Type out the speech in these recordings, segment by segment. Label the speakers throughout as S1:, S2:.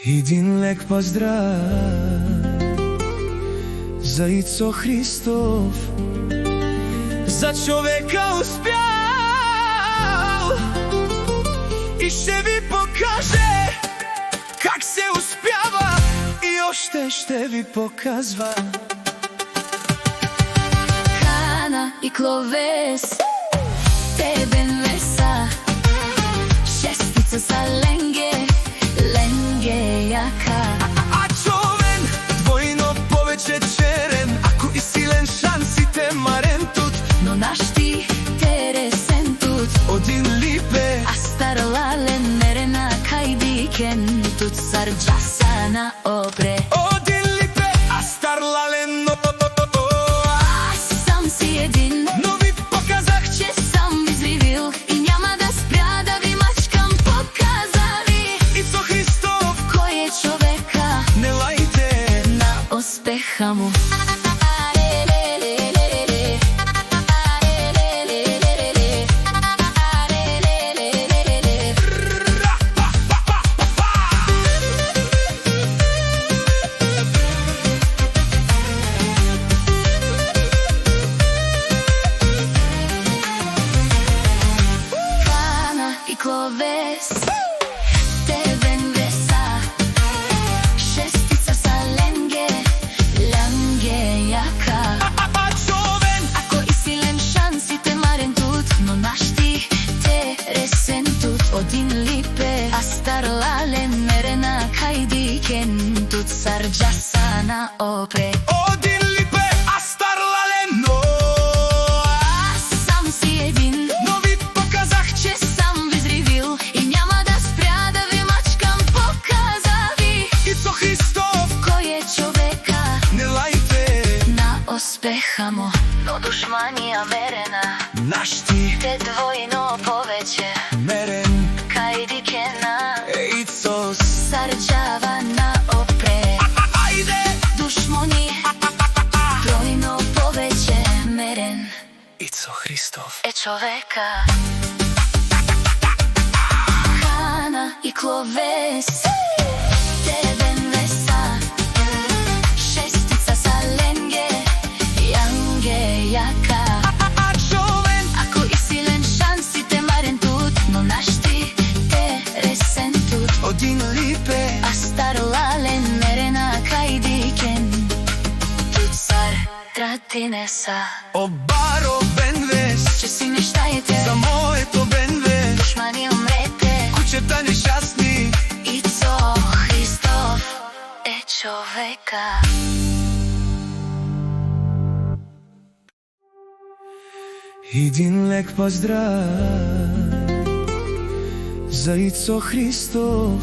S1: Един лек поздрав за Ицо Христов, за човека успял и ще ви покаже как се успява и още ще ви показва.
S2: Хана и Кловес, Тебен Веса, шестица са ленге, ленге яка.
S1: А човен двойно повече черен, ако и силен шансите марен тут,
S2: Но наш ти тересен тут,
S1: один липе,
S2: а стар лален мерена кайдикен тут сарджаса на опре.
S1: один липе, а стар лален,
S2: Аз сам си един,
S1: но ви показах,
S2: че съм изривил и няма да спря да ви мачкам. Показа ви
S1: Ицо Христов,
S2: кой е човека
S1: не лайте
S2: на успеха му. Хана и Кловес, Тебен Веса, шестица са ленге, ленге яка.
S1: А човен
S2: Ако и силен шансите марен тут, но наш ти тересен тут, один липе, а стар лален мерена кайдикен тут сарджаса на опре.
S1: один липе, а стар лален,
S2: Аз сам си един,
S1: но ви показах,
S2: че съм ви зривил и няма да спря да ви мачкам. Показа ви
S1: Ицо Христов,
S2: кой е човека
S1: не лайте
S2: на успеха му. Но душмания мерена,
S1: наш ти
S2: те двойно повече
S1: мерен,
S2: кайдикена
S1: Ицос.
S2: сарджава на опре.
S1: Айде,
S2: Душмани тройно повече мерен
S1: Ицо Христов,
S2: е човека. Хана и Кловес, Тебен Веса, шестица са ленге, янге яка.
S1: а човен
S2: Ако и силен шансите марен тут, но наш ти тересен тут,
S1: один липе,
S2: а стар лален мерена кайдикен тут сар тратинеса.
S1: обаро бенвес,
S2: Че си мечтаете,
S1: за моето бенве,
S2: душмани умрете,
S1: кучета нещастни.
S2: Ицо Христов е човека.
S1: Един лек поздрав за Ицо Христов,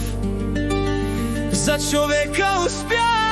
S1: за човека успял